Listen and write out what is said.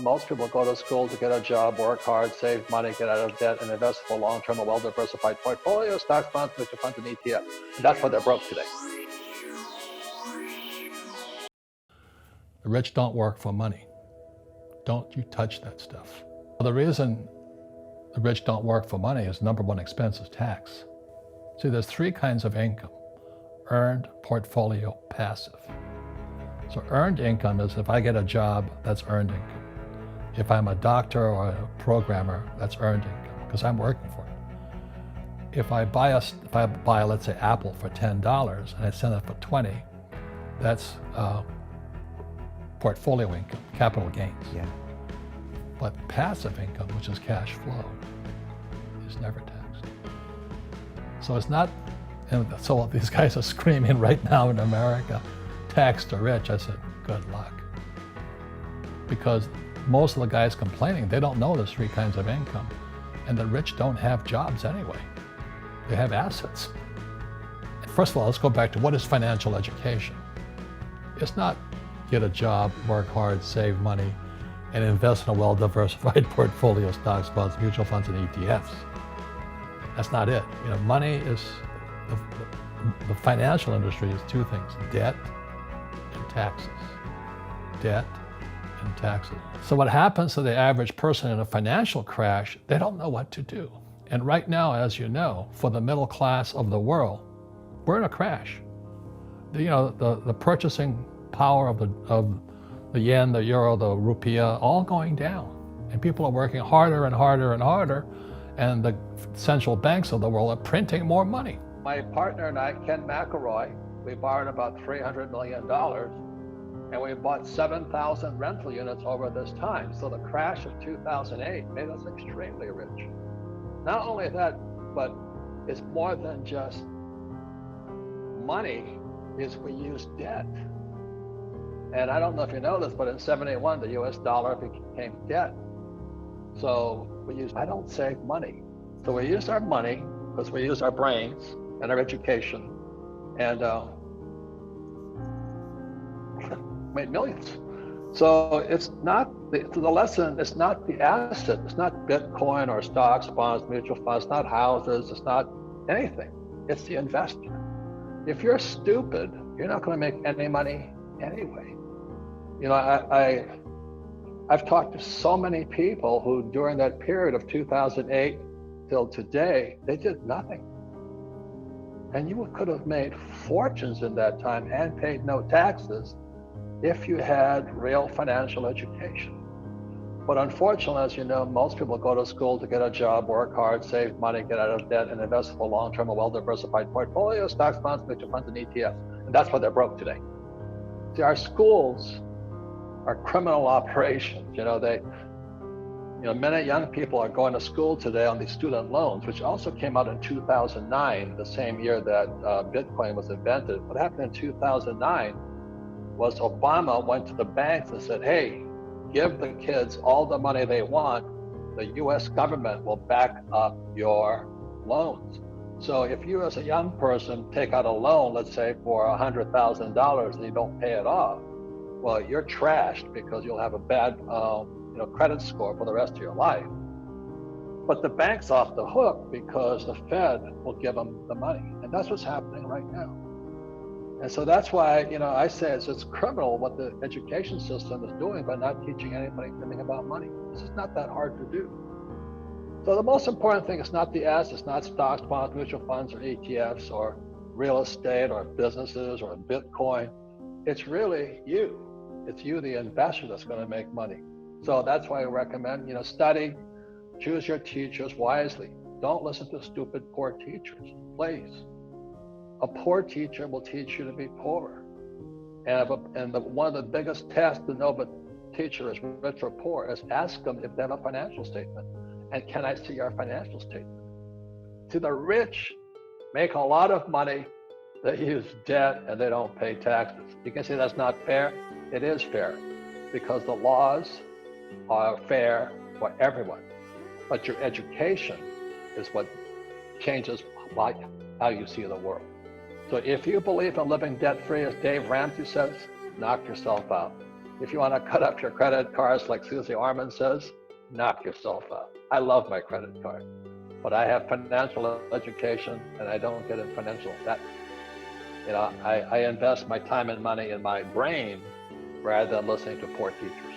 Most people go to school to get a job, work hard, save money, get out of debt, and invest for long-term and well-diversified portfolio, stocks, bonds, mutual funds, and ETFs. And that's why they're broke today. The rich don't work for money. Don't you touch that stuff. The reason the rich don't work for money is number one expense is tax. See, there's three kinds of income: earned, portfolio, passive. So earned income is if I get a job, that's earned income. If I'm a doctor or a programmer, that's earned income because I'm working for it. If I buy, let's say, Apple for $10 and I sell it for $20, that's portfolio income, capital gains. Yeah. But passive income, which is cash flow, is never taxed. So it's not, and so these guys are screaming right now in America, tax the rich. I said, good luck. Because most of the guys complaining, they don't know there's three kinds of income. And the rich don't have jobs anyway. They have assets. First of all, let's go back to what is financial education. It's not get a job, work hard, save money, and invest in a well-diversified portfolio of stocks, bonds, mutual funds, and ETFs. That's not it. Money is, the financial industry is two things: debt and taxes. Debt and taxes. So what happens to the average person in a financial crash, they don't know what to do. And right now, as you know, for the middle class of the world, we're in a crash. The purchasing power of the yen, the euro, the rupiah, all going down. And people are working harder and harder and harder, and the central banks of the world are printing more money. My partner and I, Ken McElroy, we borrowed about $300 million, and we bought 7,000 rental units over this time. So the crash of 2008 made us extremely rich. Not only that, but it's more than just money, is we use debt. And I don't know if you know this, but in 71, the US dollar became debt. So I don't save money. So we use our money because we use our brains and our education, and made millions. So it's not, the lesson, it's not the asset, it's not Bitcoin or stocks, bonds, mutual funds, it's not houses, it's not anything. It's the investor. If you're stupid, you're not going to make any money anyway. I've talked to so many people who during that period of 2008 till today, they did nothing. And you could have made fortunes in that time and paid no taxes if you had real financial education. But unfortunately, as you know, most people go to school to get a job, work hard, save money, get out of debt, and invest for long-term and well-diversified portfolio, stocks, bonds, mutual funds, and ETFs. And that's why they're broke today. See, our schools are criminal operations. Many young people are going to school today on these student loans, which also came out in 2009, the same year that Bitcoin was invented. What happened in 2009 was Obama went to the banks and said, hey, give the kids all the money they want. The US government will back up your loans. So if you as a young person take out a loan, let's say for $100,000 and you don't pay it off, well, you're trashed because you'll have a bad credit score for the rest of your life. But the bank's off the hook because the Fed will give them the money. And that's what's happening right now. And so that's why, I say it's criminal what the education system is doing by not teaching anybody anything about money. This is not that hard to do. So the most important thing is not the assets, not stocks, bonds, mutual funds, or ETFs, or real estate, or businesses, or Bitcoin. It's really you. It's you, the investor, that's going to make money. So that's why I recommend, study, choose your teachers wisely. Don't listen to stupid, poor teachers, please. A poor teacher will teach you to be poorer. And one of the biggest tests to know if a teacher is rich or poor is ask them if they have a financial statement. And can I see your financial statement? See, the rich make a lot of money, they use debt, and they don't pay taxes. You can say that's not fair. It is fair because the laws are fair for everyone. But your education is what changes how you see the world. So if you believe in living debt-free, as Dave Ramsey says, knock yourself out. If you want to cut up your credit cards like Susie Orman says, knock yourself out. I love my credit card, but I have financial education and I don't get in financial debt. You know, I invest my time and money in my brain rather than listening to poor teachers.